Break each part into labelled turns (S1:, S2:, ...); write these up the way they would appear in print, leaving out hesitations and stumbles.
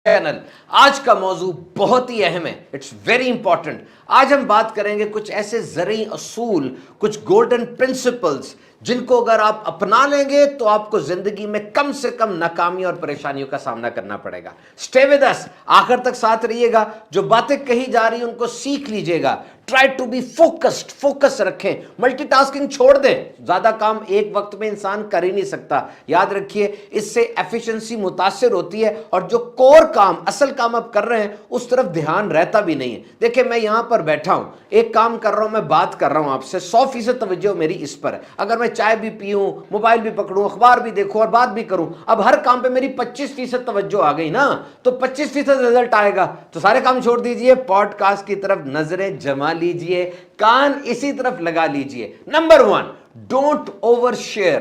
S1: Channel. آج کا موضوع بہت ہی اہم ہے. It's very important. آج ہم بات کریں گے کچھ ایسے زرعی اصول, کچھ گولڈن پرنسپلز جن کو اگر آپ اپنا لیں گے تو آپ کو زندگی میں کم سے کم ناکامیوں اور پریشانیوں کا سامنا کرنا پڑے گا. اسٹے ود اس, آخر تک ساتھ رہیے گا. جو باتیں کہی جا رہی ہیں ان کو سیکھ لیجئے گا. Try to be focused, focus رکھیں. ملٹی ٹاسکنگ چھوڑ دیں. زیادہ کام ایک وقت میں انسان کر ہی نہیں سکتا. یاد رکھیے اس سے ایفیشنسی متاثر ہوتی ہے اور جو کور کام, اصل کام آپ کر رہے ہیں اس طرف دھیان رہتا بھی نہیں ہے. دیکھیں میں یہاں پر بیٹھا ہوں, ایک کام کر رہا ہوں, میں بات کر رہا ہوں آپ سے, 100% توجہ میری اس پر ہے. اگر میں چائے بھی پیوں, موبائل بھی پکڑوں, اخبار بھی دیکھوں اور بات بھی کروں, اب ہر کام پہ میری 25% توجہ آ گئی نا, تو 25% رزلٹ آئے گا. تو سارے کام چھوڑ دیجئے, پوڈ کاسٹ کی طرف نظریں جما لیجئے, کان اسی طرف لگا لیجئے. Number 1, don't over share.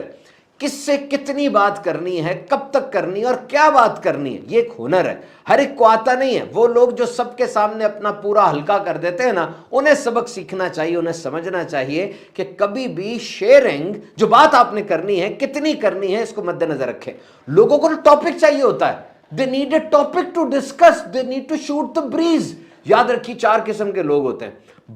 S1: کس سے کتنی بات کرنی ہے, کب تک کرنی ہے اور کیا بات کرنی ہے, یہ ایک ہنر ہے. ہر ایک کو آتا نہیں ہے. وہ لوگ جو سب کے سامنے اپنا پورا ہلکا کر دیتے ہیں نا, انہیں سبق سیکھنا چاہیے, انہیں سمجھنا چاہیے کہ کبھی بھی شیئرنگ, جو بات آپ نے کرنی ہے کتنی کرنی ہے, اس کو مد نظر رکھیں. لوگوں کو ٹاپک چاہیے ہوتا ہے. They need a topic to discuss. They need to shoot the breeze. یاد رکھیے 4 قسم کے لوگ ہوتے ہیں.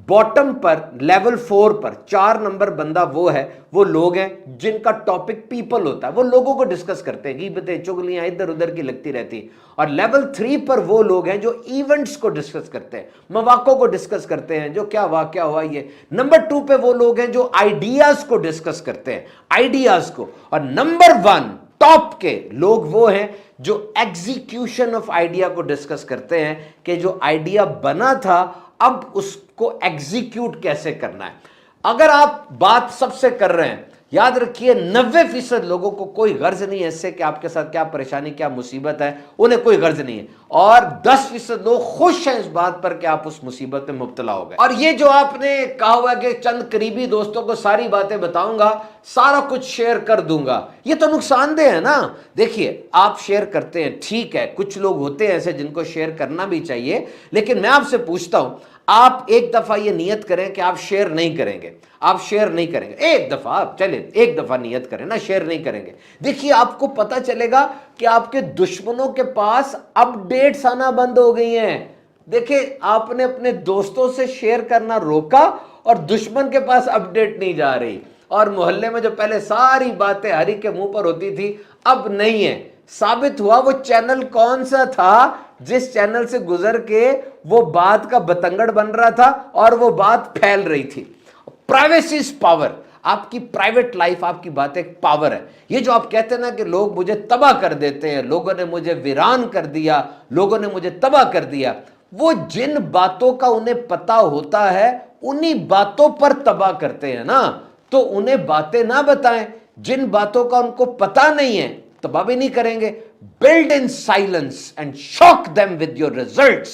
S1: باٹم پر, لیول 4 پر 4 نمبر بندہ وہ ہے, وہ لوگ ہیں جن کا ٹاپک پیپل ہوتا ہے. وہ لوگوں کو ڈسکس کرتے ہیں, غیبتیں چگلیاں ادھر ادھر کی لگتی رہتی. اور لیول 3 پر وہ لوگ ہیں جو ایونٹس کو ڈسکس کرتے ہیں, مواقع کو ڈسکس کرتے ہیں, جو کیا واقعہ ہوا یہ. نمبر 2 پہ وہ لوگ ہیں جو آئیڈیاز کو ڈسکس کرتے ہیں, آئیڈیاز کو. اور نمبر 1 ٹاپ کے لوگ وہ ہیں جو ایگزیکیوشن آف آئیڈیا کو ڈسکس کرتے ہیں, کہ جو آئیڈیا بنا تھا اب اس کو ایگزیکیوٹ کیسے کرنا ہے. اگر آپ بات سب سے کر رہے ہیں, یاد رکھیے 90% لوگوں کو کوئی غرض نہیں ہے اس سے کہ آپ کے ساتھ کیا پریشانی, کیا مصیبت ہے, انہیں کوئی غرض نہیں ہے. اور 10% لوگ خوش ہیں اس بات پر کہ آپ اس مصیبت میں مبتلا ہو گئے. اور یہ جو آپ نے کہا ہوا کہ چند قریبی دوستوں کو ساری باتیں بتاؤں گا, سارا کچھ شیئر کر دوں گا, یہ تو نقصان دہ ہے نا. دیکھیے آپ شیئر کرتے ہیں, ٹھیک ہے, کچھ لوگ ہوتے ہیں ایسے جن کو شیئر کرنا بھی چاہیے, لیکن میں آپ سے پوچھتا ہوں, آپ ایک دفعہ یہ نیت کریں کہ آپ شیئر نہیں کریں گے. آپ شیئر نہیں کریں گے ایک دفعہ, آپ چلیں ایک دفعہ نیت کریں نا, شیئر نہیں کریں گے. دیکھیے آپ کو پتہ چلے گا کہ آپ کے دشمنوں کے پاس اپ ڈیٹس آنا بند ہو گئی ہیں. دیکھیں آپ نے اپنے دوستوں سے شیئر کرنا روکا اور دشمن کے پاس اپ ڈیٹ نہیں جا رہی. اور محلے میں جو پہلے ساری باتیں ہری کے منہ پر ہوتی تھی, اب نہیں ہے. ثابت ہوا وہ چینل کون سا تھا جس چینل سے گزر کے وہ بات کا بتنگڑ بن رہا تھا اور وہ بات پھیل رہی تھی. Privacy is power. آپ کی پرائیویٹ لائف, آپ کی بات ایک پاور ہے. یہ جو آپ کہتے ہیں نا کہ لوگ مجھے تباہ کر دیتے ہیں, لوگوں نے مجھے ویران کر دیا, لوگوں نے مجھے تباہ کر دیا, وہ جن باتوں کا انہیں پتا ہوتا ہے انہی باتوں پر تباہ کرتے ہیں نا. تو انہیں باتیں نہ بتائیں, جن باتوں کا ان کو پتا نہیں ہے تباہ بھی نہیں کریں گے. Build in silence and shock them with your results.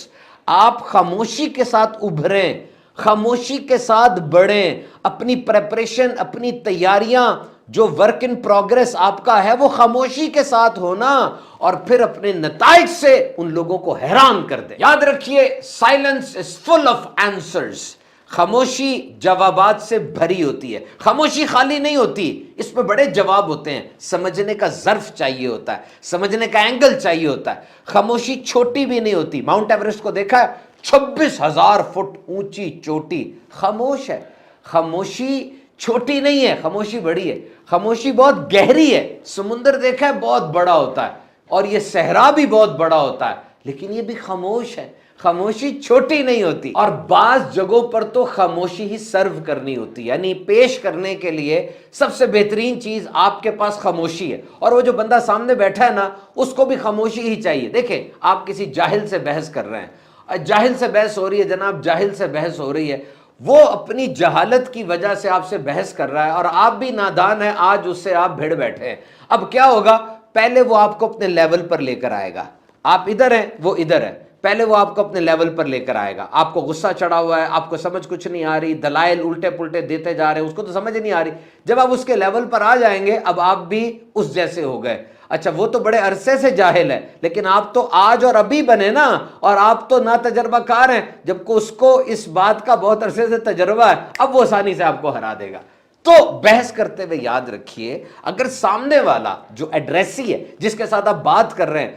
S1: آپ خاموشی کے ساتھ ابھریں, خاموشی کے ساتھ بڑھیں. اپنی پریپریشن, اپنی تیاریاں, جو ورک ان پروگریس آپ کا ہے وہ خاموشی کے ساتھ ہونا, اور پھر اپنے نتائج سے ان لوگوں کو حیران کر دیں. یاد رکھیے silence is full of answers. خاموشی جوابات سے بھری ہوتی ہے. خاموشی خالی نہیں ہوتی, اس میں بڑے جواب ہوتے ہیں. سمجھنے کا ظرف چاہیے ہوتا ہے, سمجھنے کا اینگل چاہیے ہوتا ہے. خاموشی چھوٹی بھی نہیں ہوتی. ماؤنٹ ایوریسٹ کو دیکھا ہے, 26,000 فٹ اونچی چوٹی, خاموش ہے. خاموشی چھوٹی نہیں ہے, خاموشی بڑی ہے. خاموشی بہت گہری ہے. سمندر دیکھا ہے بہت بڑا ہوتا ہے, اور یہ صحرا بھی بہت بڑا ہوتا ہے, لیکن یہ بھی خاموش ہے. خاموشی چھوٹی نہیں ہوتی. اور بعض جگہوں پر تو خاموشی ہی سرو کرنی ہوتی ہے, یعنی پیش کرنے کے لیے سب سے بہترین چیز آپ کے پاس خاموشی ہے. اور وہ جو بندہ سامنے بیٹھا ہے نا, اس کو بھی خاموشی ہی چاہیے. دیکھیں آپ کسی جاہل سے بحث کر رہے ہیں, جاہل سے بحث ہو رہی ہے جناب, جاہل سے بحث ہو رہی ہے, وہ اپنی جہالت کی وجہ سے آپ سے بحث کر رہا ہے, اور آپ بھی نادان ہیں, آج اس سے آپ بھیڑ بیٹھے ہیں. اب کیا ہوگا, پہلے وہ آپ کو اپنے لیول پر لے کر آئے گا. آپ ادھر ہیں, وہ ادھر ہے, پہلے وہ آپ کو اپنے لیول پر لے کر آئے گا. آپ کو غصہ چڑھا ہوا ہے, آپ کو سمجھ کچھ نہیں آ رہی, دلائل الٹے پلٹے دیتے جا رہے ہیں, اس کو تو سمجھ نہیں آ رہی. جب آپ اس کے لیول پر آ جائیں گے, اب آپ بھی اس جیسے ہو گئے. اچھا وہ تو بڑے عرصے سے جاہل ہے, لیکن آپ تو آج اور ابھی بنے نا, اور آپ تو نا تجربہ کار ہیں, جبکہ اس کو اس بات کا بہت عرصے سے تجربہ ہے, اب وہ آسانی سے آپ کو ہرا دے گا. تو بحث کرتے ہوئے یاد رکھیے, اگر سامنے والا جو ایڈریسی ہے, جس کے ساتھ آپ بات کر رہے ہیں,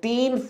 S1: 3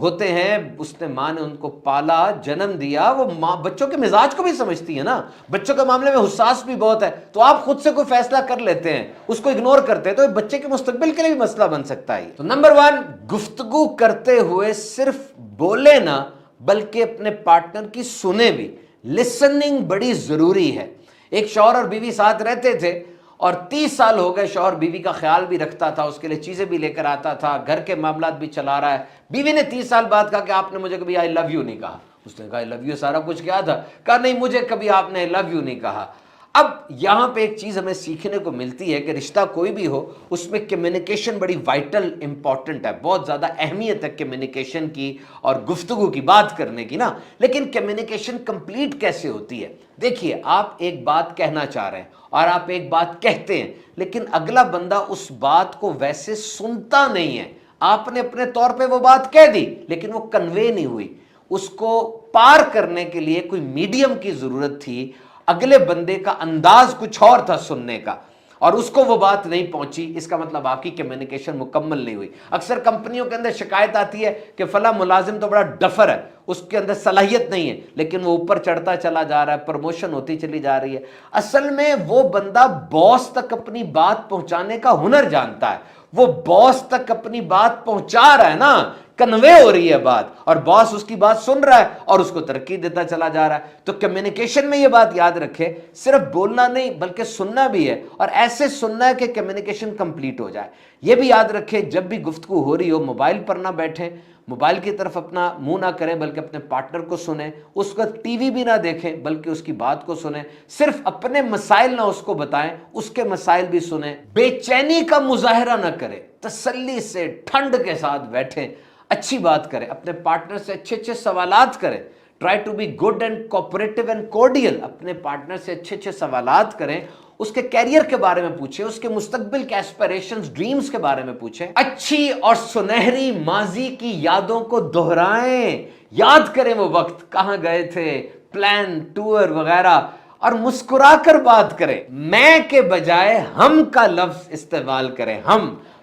S1: ہوتے ہیں, اس نے ماں نے ان کو پالا, جنم دیا, وہ ماں بچوں کے مزاج کو بھی سمجھتی ہے نا, بچوں کے معاملے میں حساس بھی بہت ہے, تو آپ خود سے کوئی فیصلہ کر لیتے ہیں, اس کو اگنور کرتے ہیں, تو یہ بچے کے مستقبل کے لیے بھی مسئلہ بن سکتا ہے. تو نمبر 1, گفتگو کرتے ہوئے صرف بولے نہ بلکہ اپنے پارٹنر کی سنیں بھی. لسننگ بڑی ضروری ہے. ایک شوہر اور بیوی ساتھ رہتے تھے اور 30 سال ہو گئے, شوہر بیوی کا خیال بھی رکھتا تھا, اس کے لیے چیزیں بھی لے کر آتا تھا, گھر کے معاملات بھی چلا رہا ہے. بیوی نے 30 سال بعد کہا کہ آپ نے مجھے کبھی آئی لو یو نہیں کہا. اس نے کہا آئی لو یو سارا کچھ کیا تھا, کہا نہیں مجھے کبھی آپ نے آئی لو یو نہیں کہا. اب یہاں پہ ایک چیز ہمیں سیکھنے کو ملتی ہے کہ رشتہ کوئی بھی ہو اس میں کمیونیکیشن بڑی وائٹل امپورٹنٹ ہے, بہت زیادہ اہمیت ہے کمیونیکیشن کی اور گفتگو کی, بات کرنے کی نا. لیکن کمیونیکیشن کمپلیٹ کیسے ہوتی ہے؟ دیکھیے, آپ ایک بات کہنا چاہ رہے ہیں اور آپ ایک بات کہتے ہیں, لیکن اگلا بندہ اس بات کو ویسے سنتا نہیں ہے. آپ نے اپنے طور پہ وہ بات کہہ دی لیکن وہ کنوے نہیں ہوئی, اس کو پار کرنے کے لیے کوئی میڈیم کی ضرورت تھی. اگلے بندے کا انداز کچھ اور تھا سننے کا اور اس کو وہ بات نہیں پہنچی, اس کا مطلب آپ کی کمیونیکیشن مکمل نہیں ہوئی. اکثر کمپنیوں کے اندر شکایت آتی ہے کہ فلاں ملازم تو بڑا ڈفر ہے, اس کے اندر صلاحیت نہیں ہے, لیکن وہ اوپر چڑھتا چلا جا رہا ہے, پروموشن ہوتی چلی جا رہی ہے. اصل میں وہ بندہ باس تک اپنی بات پہنچانے کا ہنر جانتا ہے, وہ باس تک اپنی بات پہنچا رہا ہے نا, کنوے ہو رہی ہے بات, اور باس اس کی بات سن رہا ہے اور اس کو ترقی دیتا چلا جا رہا ہے. تو کمیونیکیشن میں یہ بات یاد رکھے, صرف بولنا نہیں بلکہ سننا بھی ہے, اور ایسے سننا ہے کہ کمیونیکیشن کمپلیٹ ہو جائے. یہ بھی یاد رکھے جب بھی گفتگو ہو رہی ہو موبائل پر نہ بیٹھیں, موبائل کی طرف اپنا منہ نہ کریں بلکہ اپنے پارٹنر کو سنیں. اس کا ٹی وی بھی نہ دیکھیں بلکہ اس کی بات کو سنیں. صرف اپنے مسائل نہ اس کو بتائیں, اس کے مسائل بھی سنیں. بے چینی کا مظاہرہ نہ کریں, تسلی سے ٹھنڈ کے ساتھ بیٹھیں, اچھی بات کریں, اپنے پارٹنر سے اچھے اچھے سوالات کریں. Try to be good and cooperative and cordial. اپنے پارٹنر سے اچھے اچھے سوالات کریں, اس کے کیریئر کے بارے میں پوچھیں, اس کے مستقبل کے ایسپیریشنز, ڈریمز کے بارے میں پوچھیں. اچھی اور سنہری ماضی کی یادوں کو دہرائیں, یاد کریں وہ وقت کہاں گئے تھے, پلان, ٹور وغیرہ, اور مسکرا کر بات کریں. میں کے بجائے ہم کا لفظ استعمال کریں.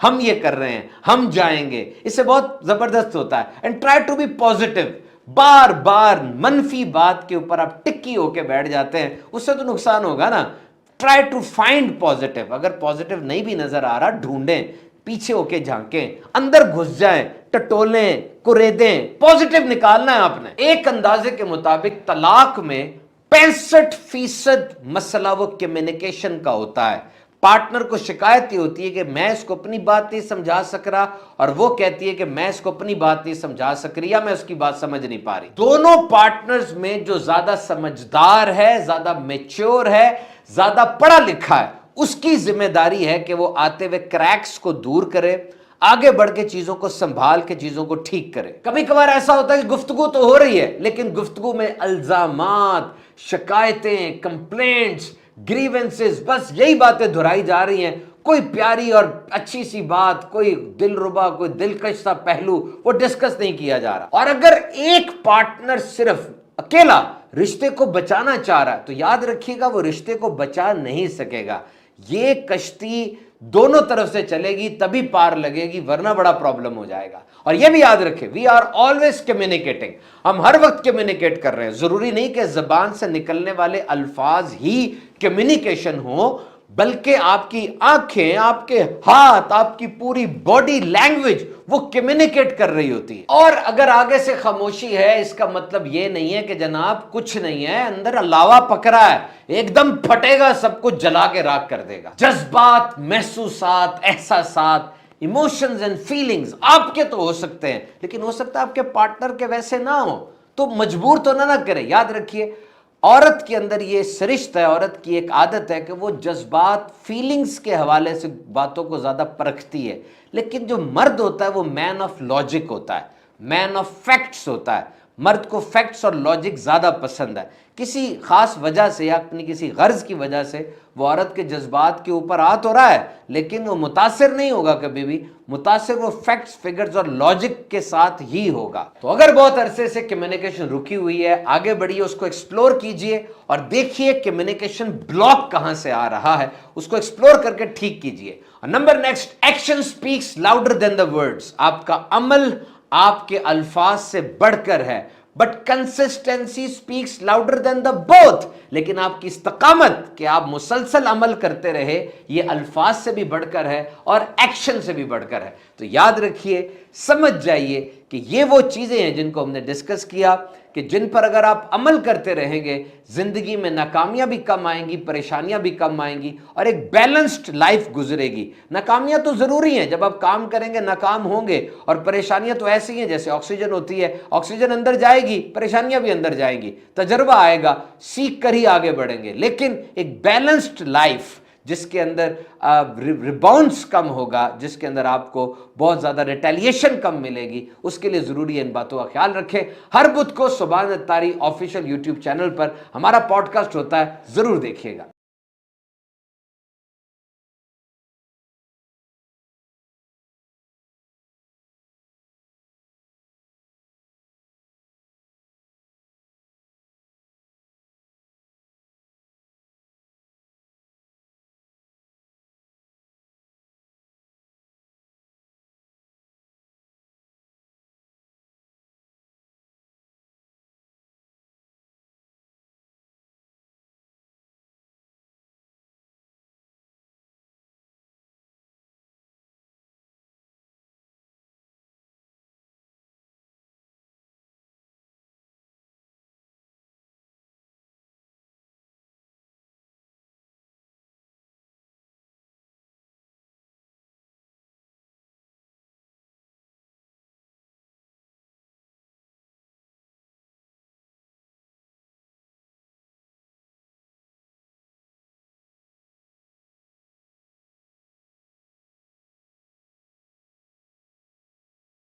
S1: ہم یہ کر رہے ہیں, ہم جائیں گے, اس سے بہت زبردست ہوتا ہے. And try to be positive. بار بار منفی بات کے اوپر آپ ٹکی ہو کے بیٹھ جاتے ہیں, اس سے تو نقصان ہوگا نا. Try to find positive. اگر پازیٹیو نہیں بھی نظر آ رہا, ڈھونڈیں, پیچھے ہو کے جھانکیں, اندر گھس جائیں, ٹٹولیں, کوریدیں, پازیٹیو نکالنا ہے آپ نے. ایک اندازے کے مطابق طلاق میں 65% مسئلہ وہ کمیونیکیشن کا ہوتا ہے. پارٹنر کو شکایت یہ ہوتی ہے کہ میں اس کو اپنی بات نہیں سمجھا سک رہا, اور وہ کہتی ہے کہ میں اس کو اپنی بات نہیں سمجھا سک رہی, یا میں اس کی بات سمجھ نہیں پا رہی. دونوں پارٹنرز میں جو زیادہ سمجھدار ہے, زیادہ میچور ہے, زیادہ پڑھا لکھا ہے, اس کی ذمہ داری ہے کہ وہ آتے ہوئے کریکس کو دور کرے, آگے بڑھ کے چیزوں کو سنبھال کے چیزوں کو ٹھیک کرے. کبھی کبھار ایسا ہوتا ہے کہ گفتگو تو ہو رہی ہے لیکن گفتگو میں الزامات, شکایتیں, کمپلینٹس, گریونسز, بس یہی باتیں دہرائی جا رہی ہیں. کوئی پیاری اور اچھی سی بات, کوئی دل ربا, کوئی دلکش سا پہلو وہ ڈسکس نہیں کیا جا رہا. اور اگر ایک پارٹنر صرف اکیلا رشتے کو بچانا چاہ رہا ہے تو یاد رکھیے گا وہ رشتے کو بچا نہیں سکے گا. یہ کشتی دونوں طرف سے چلے گی تبھی پار لگے گی, ورنہ بڑا پرابلم ہو جائے گا. اور یہ بھی یاد رکھیں, وی آر آلویز کمیونیکیٹنگ. ہم ہر وقت کمیونیکیٹ کر رہے ہیں. ضروری نہیں کہ زبان سے نکلنے والے الفاظ ہی کمیونیکیشن ہوں, بلکہ آپ کی آنکھیں, آپ کے ہاتھ, آپ کی پوری باڈی لینگویج وہ کمیونیکیٹ کر رہی ہوتی ہے. اور اگر آگے سے خاموشی ہے اس کا مطلب یہ نہیں ہے کہ جناب کچھ نہیں ہے, اندر علاوہ پکڑا ہے, ایک دم پھٹے گا, سب کچھ جلا کے راکھ کر دے گا. جذبات, محسوسات, احساسات, ایموشنز اینڈ فیلنگز آپ کے تو ہو سکتے ہیں, لیکن ہو سکتا ہے آپ کے پارٹنر کے ویسے نہ ہو, تو مجبور تو نہ کریں. یاد رکھیے عورت کے اندر یہ سرشت ہے, عورت کی ایک عادت ہے کہ وہ جذبات, فیلنگز کے حوالے سے باتوں کو زیادہ پرکھتی ہے. لیکن جو مرد ہوتا ہے وہ مین آف لاجک ہوتا ہے, مین آف فیکٹس ہوتا ہے. مرد کو فیکٹس اور لاجک زیادہ پسند ہے. کسی خاص وجہ سے یا اپنی کسی غرض کی وجہ سے وہ عورت کے جذبات کے اوپر آ تو رہا ہے, لیکن وہ متاثر نہیں ہوگا کبھی بھی. متاثر وہ فیکٹس, فگرز اور لاجک کے ساتھ ہی ہوگا. تو اگر بہت عرصے سے کمیونیکیشن رکی ہوئی ہے, آگے بڑھیے, اس کو ایکسپلور کیجئے اور دیکھیے کمیونیکیشن بلاک کہاں سے آ رہا ہے, اس کو ایکسپلور کر کے ٹھیک کیجئے. اور number next, action speaks louder than the words. آپ کا عمل آپ کے الفاظ سے بڑھ کر ہے، but consistency speaks louder than the both, لیکن آپ کی استقامت کہ آپ مسلسل عمل کرتے رہے، یہ الفاظ سے بھی بڑھ کر ہے اور ایکشن سے بھی بڑھ کر ہے۔ تو یاد رکھیے، سمجھ جائیے کہ یہ وہ چیزیں ہیں جن کو ہم نے ڈسکس کیا، کہ جن پر اگر آپ عمل کرتے رہیں گے زندگی میں ناکامیاں بھی کم آئیں گی، پریشانیاں بھی کم آئیں گی، اور ایک بیلنسڈ لائف گزرے گی۔ ناکامیاں تو ضروری ہیں، جب آپ کام کریں گے ناکام ہوں گے، اور پریشانیاں تو ایسی ہیں جیسے آکسیجن ہوتی ہے، آکسیجن اندر جائے گی، پریشانیاں بھی اندر جائیں گی، تجربہ آئے گا، سیکھ کر ہی آگے بڑھیں گے۔ لیکن ایک بیلنسڈ لائف جس کے اندر ریباؤنڈس کم ہوگا، جس کے اندر آپ کو بہت زیادہ ریٹیلیشن کم ملے گی، اس کے لیے ضروری ہے ان باتوں کا خیال رکھیں۔ ہر بدھ کو سبحان الطاری آفیشیل یوٹیوب چینل پر ہمارا پوڈ کاسٹ ہوتا ہے، ضرور دیکھیے گا۔